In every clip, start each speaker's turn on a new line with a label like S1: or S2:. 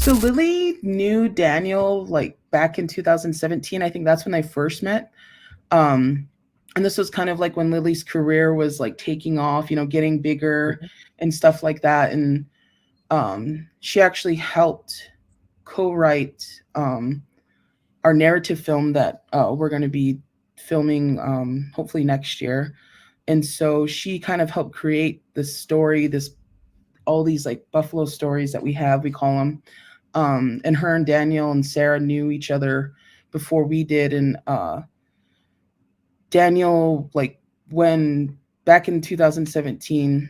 S1: So Lily knew Daniel like back in 2017. I think that's when they first met. Um, and this was kind of like when Lily's career was like taking off, getting bigger
S2: Mhm.
S1: and stuff like that. And she actually helped co-write our narrative film that we're going to be filming hopefully next year. And so she kind of helped create this story, this all these like buffalo stories that we have, we call them. And her and Daniel and Sarah knew each other before we did. And Daniel, like when back in 2017,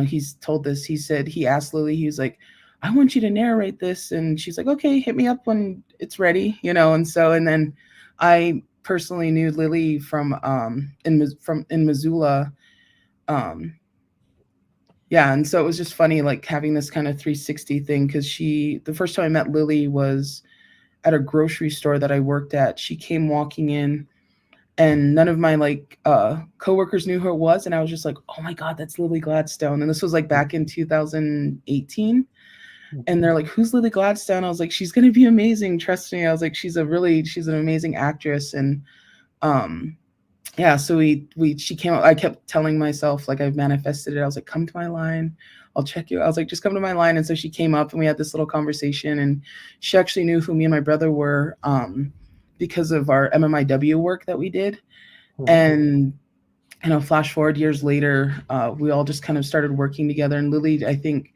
S1: he's told this. He said he asked Lily. He was like, "I want you to narrate this," and she's like, "Okay, hit me up when it's ready." And so and then I personally knew Lily from in Missoula. Um, yeah, and so it was just funny like having this kind of 360 thing because the first time I met Lily was at a grocery store that I worked at. She came walking in and none of my like coworkers knew who it was, and I was just like, "Oh my god, that's Lily Gladstone." And this was like back in 2018, and they're like, "Who's Lily Gladstone?" I was like, "She's going to be amazing, trust me." I was like, she's an amazing actress." And um yeah, so we she came up. I kept telling myself like I've manifested it. I was like, "Come to my line, I'll check you." I was like, "Just come to my line." And so she came up and we had this little conversation, and she actually knew who me and my brother were because of our MMIW work that we did.
S2: Mhm.
S1: And flash forward years later, we all just kind of started working together. And Lily, I think,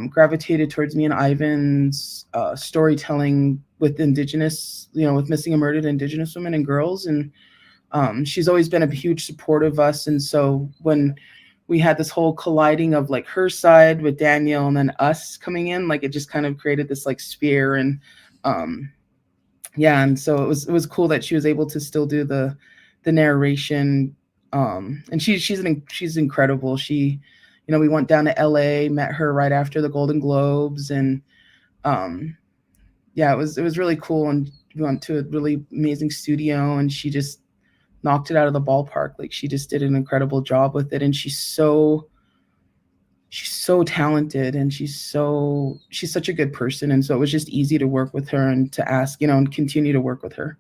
S1: gravitated towards me and Ivan's storytelling with indigenous, with missing and murdered indigenous women and girls. And she's always been a huge support of us. And so when we had this whole colliding of like her side with Daniel and then us coming in, like it just kind of created this like spear. And um, yeah, and so it was cool that she was able to still do the narration. And she's incredible. We went down to LA, met her right after the Golden Globes. And um yeah, it was really cool. And we went to a really amazing studio, and she just knocked it out of the ballpark. Like she just did an incredible job with it. And she's so talented, and she's such a good person. And so it was just easy to work with her and to ask, and continue to work with her.